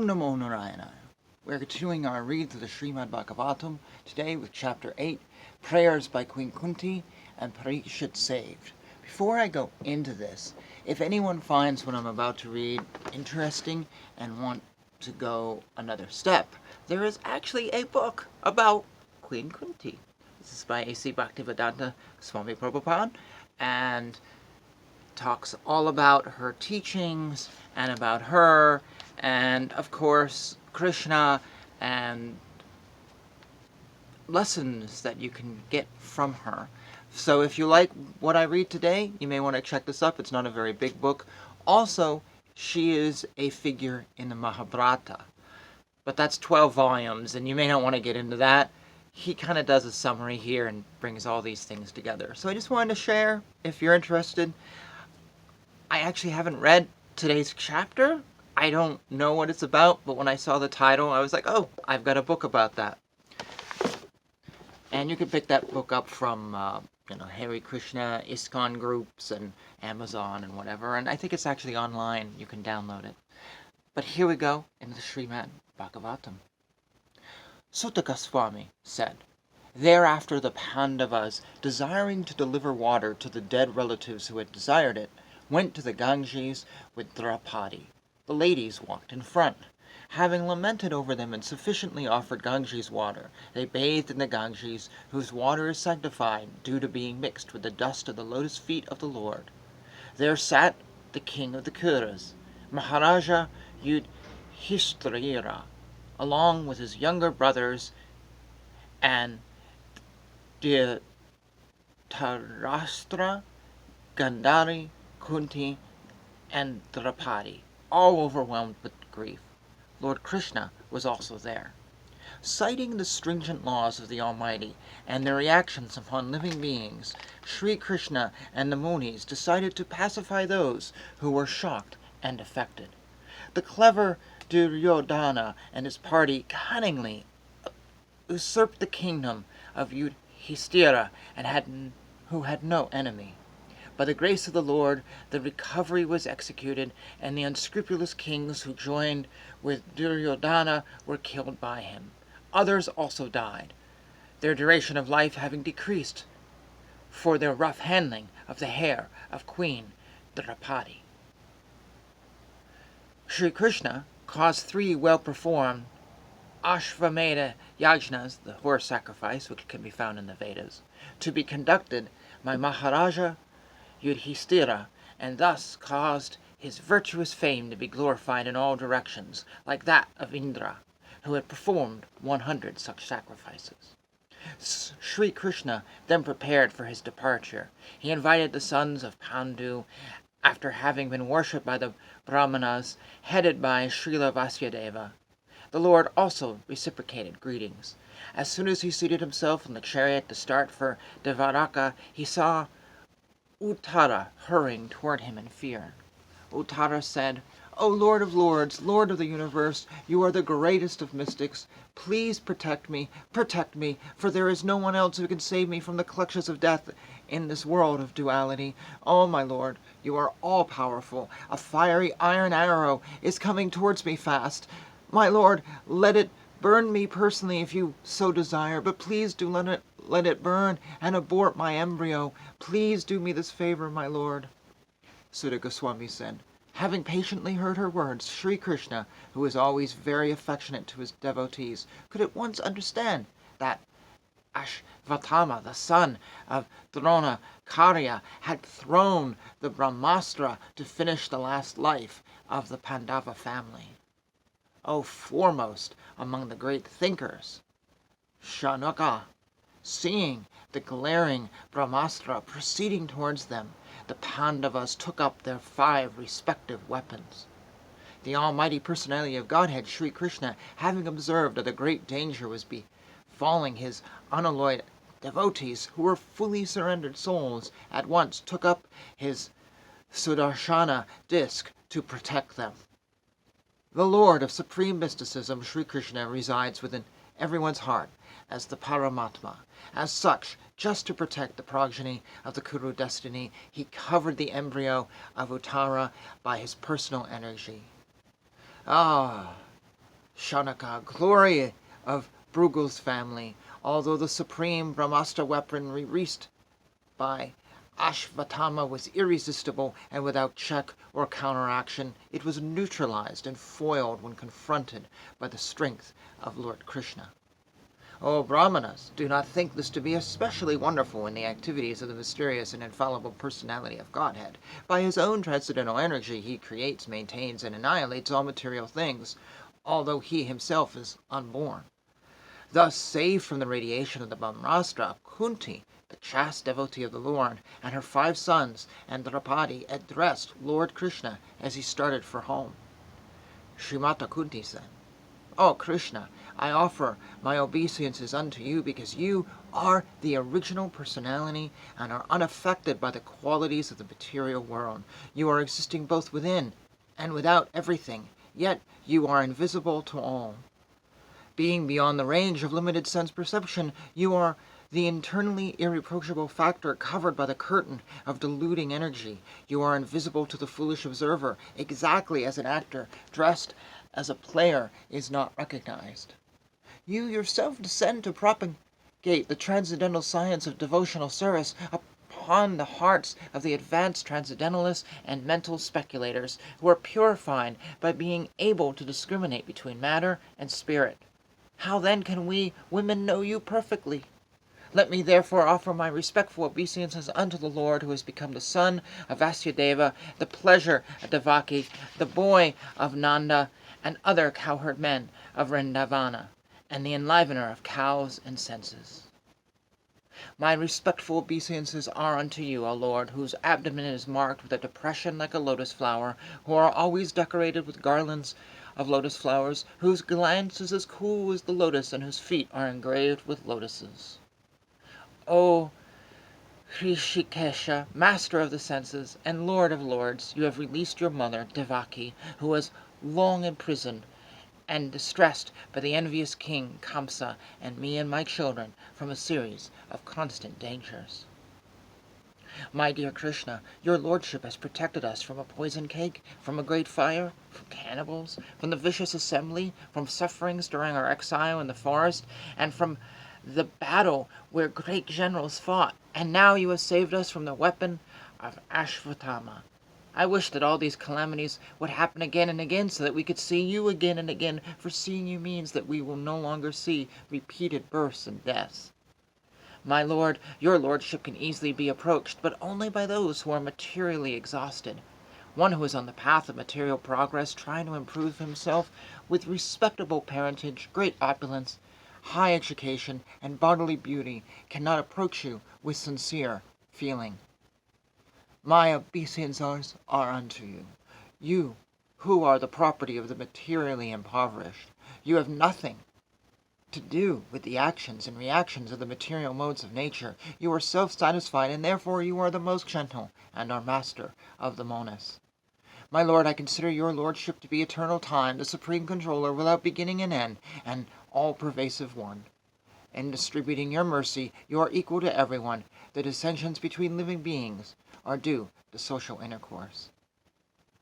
Om Namo Narayana. We're continuing our read through the Srimad Bhagavatam today with Chapter 8, Prayers by Queen Kunti and Parikshit Saved. Before I go into this, if anyone finds what I'm about to read interesting and want to go another step, there is actually a book about Queen Kunti. This is by A.C. Bhaktivedanta Swami Prabhupada and talks all about her teachings and about her and, of course, Krishna and lessons that you can get from her. So if you like what I read today, you may want to check this up. It's not a very big book. Also, she is a figure in the Mahabharata. But that's 12 volumes, and you may not want to get into that. He kind of does a summary here and brings all these things together. So I just wanted to share, if you're interested. I actually haven't read today's chapter. I don't know what it's about, but when I saw the title, I was like, oh, I've got a book about that. And you can pick that book up from, Hare Krishna, ISKCON groups, and Amazon and whatever. And I think it's actually online. You can download it. But here we go into the Srimad Bhagavatam. Suta Goswami said, "Thereafter the Pandavas, desiring to deliver water to the dead relatives who had desired it, went to the Ganges with Draupadi. The ladies walked in front. Having lamented over them and sufficiently offered Ganges water, they bathed in the Ganges, whose water is sanctified due to being mixed with the dust of the lotus feet of the Lord. There sat the king of the Kuras, Maharaja Yudhishthira, along with his younger brothers and Dhritarashtra, Gandhari, Kunti, and Draupadi, all overwhelmed with grief. Lord Krishna was also there. Citing the stringent laws of the Almighty and their reactions upon living beings, Sri Krishna and the Munis decided to pacify those who were shocked and affected. The clever Duryodhana and his party cunningly usurped the kingdom of Yudhishthira who had no enemy. By the grace of the Lord, the recovery was executed, and the unscrupulous kings who joined with Duryodhana were killed by him. Others also died, their duration of life having decreased for their rough handling of the hair of Queen Draupadi. Sri Krishna caused 3 well-performed Ashvamedha Yajnas, the horse sacrifice, which can be found in the Vedas, to be conducted by Maharaja Yudhishthira, and thus caused his virtuous fame to be glorified in all directions, like that of Indra, who had performed 100 such sacrifices. Sri Krishna then prepared for his departure. He invited the sons of Pandu, after having been worshipped by the Brahmanas, headed by Srila Vasudeva. The Lord also reciprocated greetings. As soon as he seated himself in the chariot to start for Dvaraka, he saw Uttara hurrying toward him in fear. Uttara said, "O Lord of Lords, Lord of the universe, you are the greatest of mystics. Please protect me, for there is no one else who can save me from the clutches of death in this world of duality. Oh, my Lord, you are all-powerful. A fiery iron arrow is coming towards me fast. My Lord, let it burn me personally if you so desire, but please do let it burn and abort my embryo. Please do me this favor, my Lord." Suta Goswami said, having patiently heard her words, Sri Krishna, who was always very affectionate to his devotees, could at once understand that Ashvatthama, the son of Dronacharya, had thrown the Brahmastra to finish the last life of the Pandava family. Foremost among the great thinkers, Shanaka, seeing the glaring Brahmastra proceeding towards them, the Pandavas took up their 5 respective weapons. The almighty personality of Godhead, Sri Krishna, having observed that a great danger was befalling his unalloyed devotees, who were fully surrendered souls, at once took up his Sudarshana disc to protect them. The Lord of supreme mysticism, Sri Krishna, resides within everyone's heart as the Paramatma. As such, just to protect the progeny of the Kuru destiny, he covered the embryo of Uttara by his personal energy. Shanaka, glory of Brugul's family, although the supreme Brahmastra weaponry wreaked by Ashvatthama was irresistible and without check or counteraction, it was neutralized and foiled when confronted by the strength of Lord Krishna. O Brahmanas, do not think this to be especially wonderful in the activities of the mysterious and infallible personality of Godhead. By his own transcendental energy he creates, maintains, and annihilates all material things, although he himself is unborn. Thus, saved from the radiation of the Brahmastra, Kunti, the chaste devotee of the Lord, and her 5 sons, and Draupadi addressed Lord Krishna as he started for home. Srimata Kunti said, O Krishna, I offer my obeisances unto you because you are the original personality and are unaffected by the qualities of the material world. You are existing both within and without everything, yet you are invisible to all. Being beyond the range of limited sense perception, you are the internally irreproachable factor covered by the curtain of deluding energy. You are invisible to the foolish observer, exactly as an actor dressed as a player is not recognized. You yourself descend to propagate the transcendental science of devotional service upon the hearts of the advanced transcendentalists and mental speculators, who are purified by being able to discriminate between matter and spirit. How then can we women know you perfectly? Let me therefore offer my respectful obeisances unto the Lord, who has become the son of Vasudeva, the pleasure of Devaki, the boy of Nanda, and other cowherd men of Vrindavana, and the enlivener of cows and senses. My respectful obeisances are unto you, O Lord, whose abdomen is marked with a depression like a lotus flower, who are always decorated with garlands of lotus flowers, whose glance is as cool as the lotus, and whose feet are engraved with lotuses. O Hrishikesha, master of the senses and lord of lords, you have released your mother, Devaki, who was long imprisoned and distressed by the envious king Kamsa, and me and my children from a series of constant dangers. My dear Krishna, your lordship has protected us from a poisoned cake, from a great fire, from cannibals, from the vicious assembly, from sufferings during our exile in the forest, and from the battle where great generals fought, and now you have saved us from the weapon of Ashvatthama. I wish that all these calamities would happen again and again, so that we could see you again and again, for seeing you means that we will no longer see repeated births and deaths. My lord, your lordship can easily be approached, but only by those who are materially exhausted. One who is on the path of material progress, trying to improve himself with respectable parentage, great opulence, high education, and bodily beauty, cannot approach you with sincere feeling. My obeisances are unto you. You, who are the property of the materially impoverished, you have nothing to do with the actions and reactions of the material modes of nature. You are self-satisfied, and therefore you are the most gentle, and are master of the monas. My lord, I consider your lordship to be eternal time, the supreme controller without beginning and end, and all-pervasive one. In distributing your mercy, you are equal to everyone. The dissensions between living beings are due to social intercourse.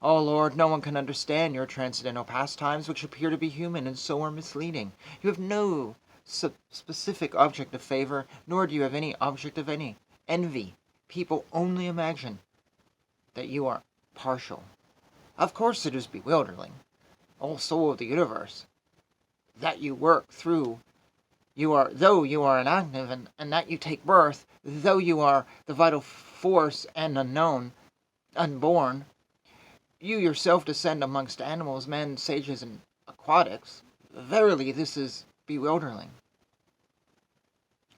O Lord, no one can understand your transcendental pastimes, which appear to be human and so are misleading. You have no specific object of favor, nor do you have any object of any envy. People only imagine that you are partial. Of course it is bewildering, O soul of the universe, that you work through. Though you are inactive, and that you take birth, though you are the vital force and unborn, you yourself descend amongst animals, men, sages, and aquatics. Verily, this is bewildering.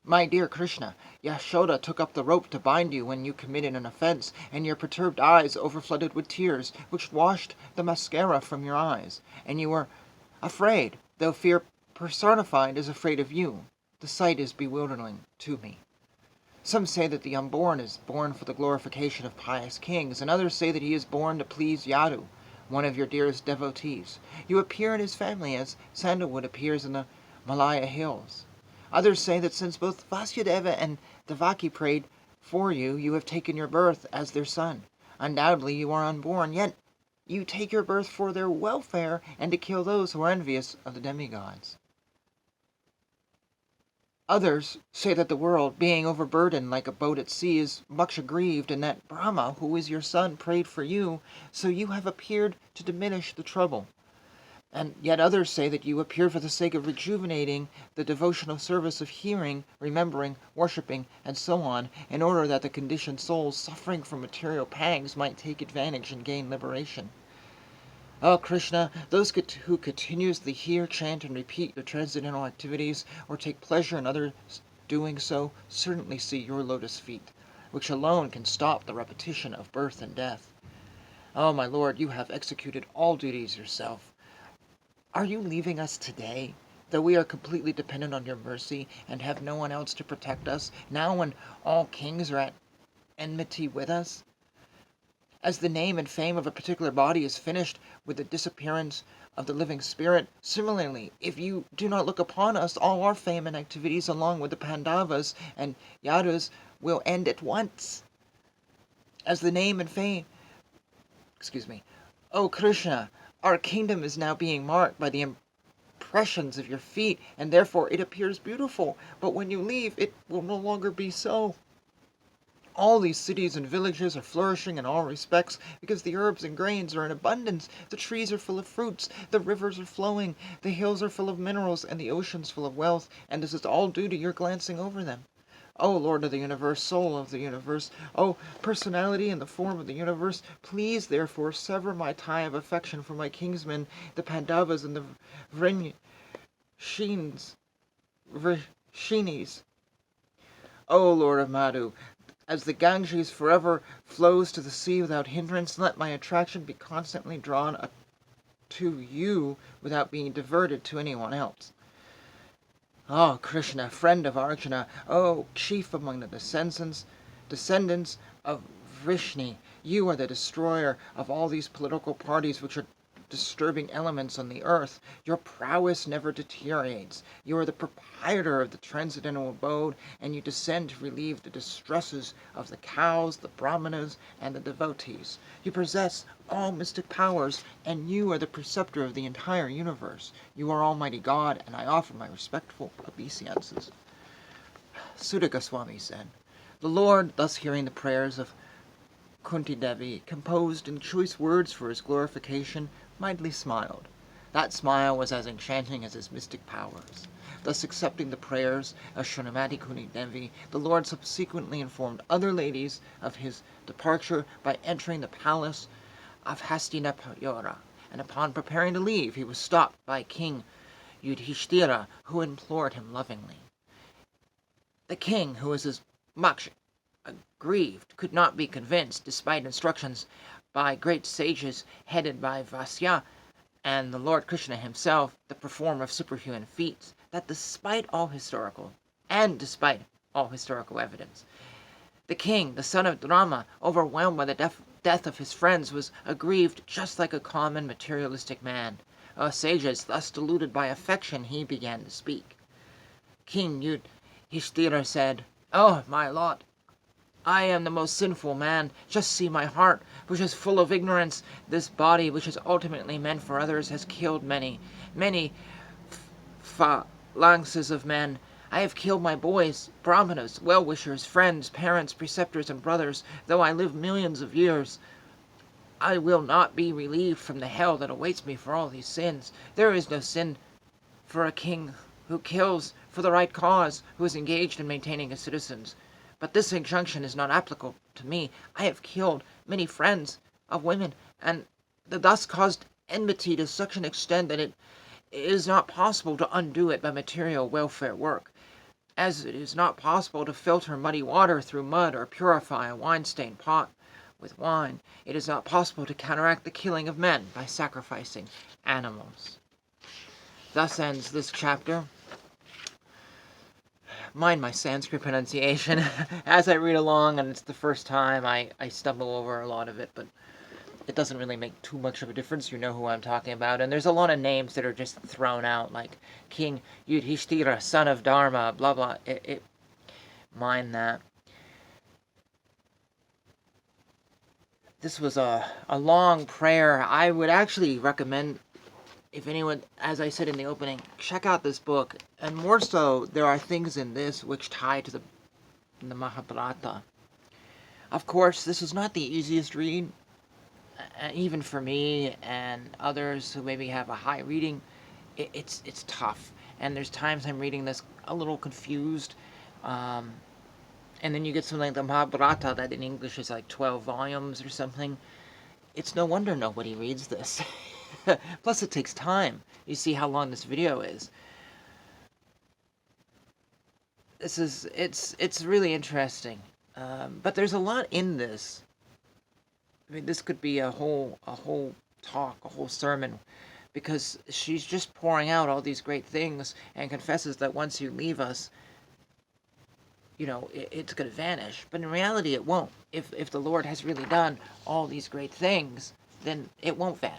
My dear Krishna, Yashoda took up the rope to bind you when you committed an offense, and your perturbed eyes overflooded with tears, which washed the mascara from your eyes, and you were afraid, though fear personified is afraid of you. The sight is bewildering to me. Some say that the unborn is born for the glorification of pious kings, and others say that he is born to please Yadu, one of your dearest devotees. You appear in his family as sandalwood appears in the Malaya hills. Others say that since both Vasudeva and Devaki prayed for you, you have taken your birth as their son. Undoubtedly you are unborn, yet you take your birth for their welfare and to kill those who are envious of the demigods. Others say that the world, being overburdened like a boat at sea, is much aggrieved, and that Brahma, who is your son, prayed for you, so you have appeared to diminish the trouble. And yet others say that you appeared for the sake of rejuvenating the devotional service of hearing, remembering, worshipping, and so on, in order that the conditioned souls suffering from material pangs might take advantage and gain liberation. Oh, Krishna, those who continuously hear, chant, and repeat your transcendental activities, or take pleasure in others doing so, certainly see your lotus feet, which alone can stop the repetition of birth and death. Oh, my Lord, you have executed all duties yourself. Are you leaving us today, though we are completely dependent on your mercy and have no one else to protect us, now when all kings are at enmity with us? As the name and fame of a particular body is finished with the disappearance of the living spirit, similarly, if you do not look upon us, all our fame and activities along with the Pandavas and Yadus will end at once. As the name and fame... O Krishna, our kingdom is now being marked by the impressions of your feet, and therefore it appears beautiful, but when you leave, it will no longer be so. All these cities and villages are flourishing in all respects because the herbs and grains are in abundance, the trees are full of fruits, the rivers are flowing, the hills are full of minerals, and the oceans full of wealth, and this is all due to your glancing over them. O Lord of the universe, soul of the universe, O personality in the form of the universe, please therefore sever my tie of affection from my kinsmen, the Pandavas and the Vrishinis. O Lord of Madhu, as the Ganges forever flows to the sea without hindrance, let my attraction be constantly drawn to you without being diverted to anyone else. Oh, Krishna, friend of Arjuna, oh, chief among the descendants of Vrishni, you are the destroyer of all these political parties which are disturbing elements on the earth. Your prowess never deteriorates. You are the proprietor of the transcendental abode, and you descend to relieve the distresses of the cows, the brahmanas, and the devotees. You possess all mystic powers, and you are the preceptor of the entire universe. You are Almighty God, and I offer my respectful obeisances. Sutta Goswami said, the Lord, thus hearing the prayers of Kunti Devi, composed in choice words for his glorification, mildly smiled. That smile was as enchanting as his mystic powers. Thus accepting the prayers of Srimati Kunti Devi, the Lord subsequently informed other ladies of his departure by entering the palace of Hastinapura, and upon preparing to leave, he was stopped by King Yudhishthira, who implored him lovingly. The king, who was as much aggrieved, could not be convinced, despite instructions by great sages headed by Vasya and the Lord Krishna himself, the performer of superhuman feats, that despite all historical evidence, the king, the son of Rama, overwhelmed by the death of his friends, was aggrieved just like a common materialistic man. O sages, thus deluded by affection, he began to speak. King Yudhishthira said, "Oh, my lot! I am the most sinful man. Just see my heart, which is full of ignorance. This body, which is ultimately meant for others, has killed many phalanxes of men. I have killed my boys, brahmanas, well-wishers, friends, parents, preceptors, and brothers. Though I live millions of years, I will not be relieved from the hell that awaits me for all these sins. There is no sin for a king who kills for the right cause, who is engaged in maintaining his citizens. But this injunction is not applicable to me. I have killed many friends of women, and thus caused enmity to such an extent that it is not possible to undo it by material welfare work. As it is not possible to filter muddy water through mud or purify a wine-stained pot with wine, it is not possible to counteract the killing of men by sacrificing animals." Thus ends this chapter. Mind my Sanskrit pronunciation as I read along, and it's the first time I stumble over a lot of it, but it doesn't really make too much of a difference. You know who I'm talking about. And there's a lot of names that are just thrown out, like King Yudhishthira, son of Dharma, blah blah. Mind that. This was a long prayer. I would actually recommend, if anyone, as I said in the opening, check out this book. And more so, there are things in this which tie to the Mahabharata. Of course, this is not the easiest read, even for me and others who maybe have a high reading. It's tough, and there's times I'm reading this a little confused. And then you get something like the Mahabharata that in English is like 12 volumes or something. It's no wonder nobody reads this. Plus, it takes time. You see how long this video is. It's really interesting. But there's a lot in this. I mean, this could be a whole talk, a whole sermon, because she's just pouring out all these great things and confesses that once you leave us, it's going to vanish. But in reality, it won't. If the Lord has really done all these great things, then it won't vanish.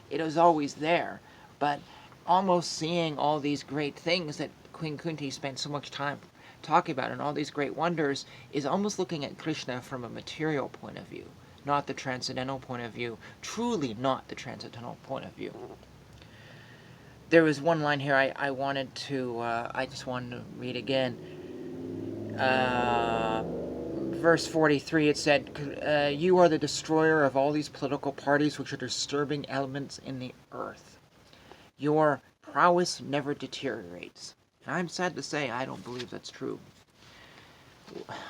It is always there. But almost seeing all these great things that Queen Kunti spent so much time talking about and all these great wonders is almost looking at Krishna from a material point of view, not the transcendental point of view, truly not the transcendental point of view. There was one line here I wanted to, I just wanted to read again. Verse 43, it said, you are the destroyer of all these political parties which are disturbing elements in the earth. Your prowess never deteriorates. And I'm sad to say, I don't believe that's true.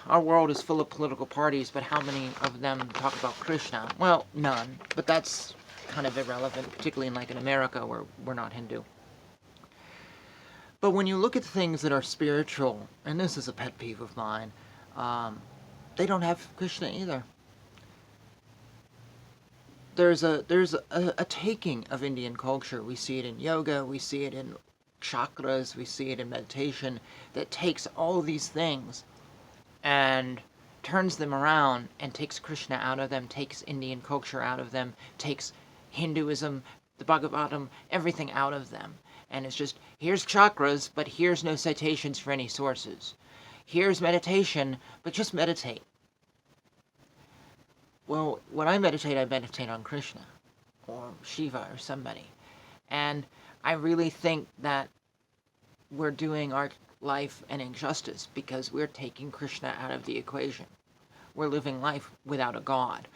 Our world is full of political parties, but how many of them talk about Krishna? Well, none. But that's kind of irrelevant, particularly in America, where we're not Hindu. But when you look at things that are spiritual, and this is a pet peeve of mine, they don't have Krishna either. There's a taking of Indian culture. We see it in yoga, we see it in chakras, we see it in meditation, that takes all these things and turns them around and takes Krishna out of them, takes Indian culture out of them, takes Hinduism, the Bhagavatam, everything out of them. And it's just, here's chakras, but here's no citations for any sources. Here's meditation, but just meditate. Well, when I meditate on Krishna, or Shiva, or somebody. And I really think that we're doing our life an injustice because we're taking Krishna out of the equation. We're living life without a God.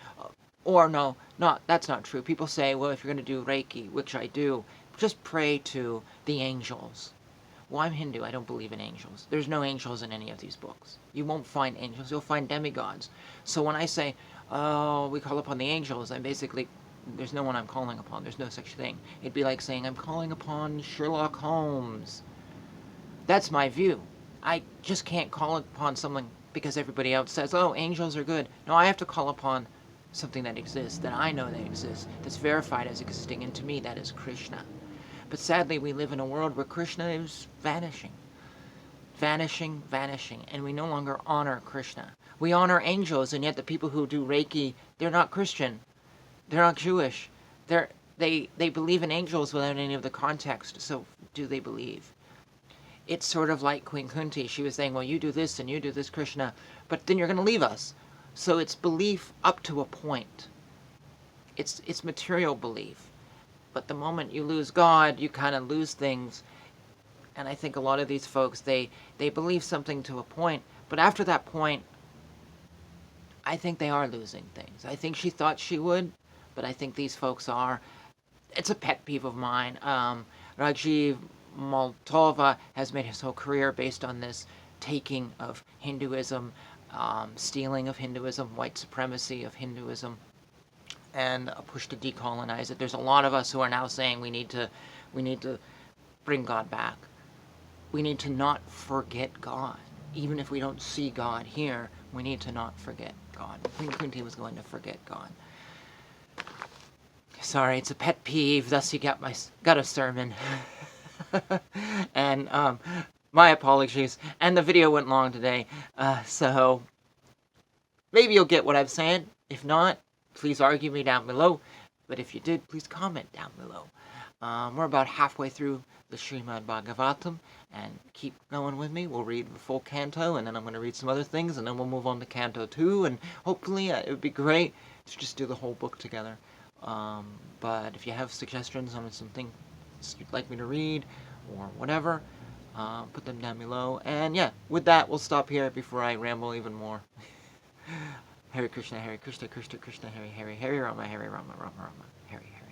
Or no, that's not true. People say, well, if you're going to do Reiki, which I do, just pray to the angels. Well, I'm Hindu. I don't believe in angels. There's no angels in any of these books. You won't find angels. You'll find demigods. So when I say, oh, we call upon the angels, I'm basically, there's no one I'm calling upon. There's no such thing. It'd be like saying, I'm calling upon Sherlock Holmes. That's my view. I just can't call upon someone because everybody else says, oh, angels are good. No, I have to call upon something that exists, that I know that exists, that's verified as existing, and to me that is Krishna. But sadly, we live in a world where Krishna is vanishing. Vanishing, and we no longer honor Krishna. We honor angels, and yet the people who do Reiki, they're not Christian. They're not Jewish. They believe in angels without any of the context, so do they believe? It's sort of like Queen Kunti. She was saying, well, you do this and you do this, Krishna, but then you're going to leave us. So it's belief up to a point. It's material belief. But the moment you lose God, you kind of lose things. And I think a lot of these folks, they believe something to a point, but after that point, I think they are losing things. I think she thought she would, but I think these folks are. It's a pet peeve of mine. Rajiv Maltova has made his whole career based on this taking of Hinduism, stealing of Hinduism, white supremacy of Hinduism, and a push to decolonize it. There's a lot of us who are now saying we need to bring God back. We need to not forget God. Even if we don't see God here, we need to not forget God. Queen Kunti was going to forget God. Sorry, it's a pet peeve, thus you got a sermon. And my apologies. And the video went long today, so maybe you'll get what I'm saying. If not, please argue me down below. But if you did, please comment down below. We're about halfway through the Srimad Bhagavatam, and keep going with me. We'll read the full canto, and then I'm going to read some other things, and then we'll move on to canto 2, and hopefully it would be great to just do the whole book together. But if you have suggestions on something you'd like me to read or whatever, put them down below. And yeah, with that, we'll stop here before I ramble even more. Hare Krishna, Krishna Krishna, Hare Hare, Hare Rama, Rama, Rama, Hare Hare.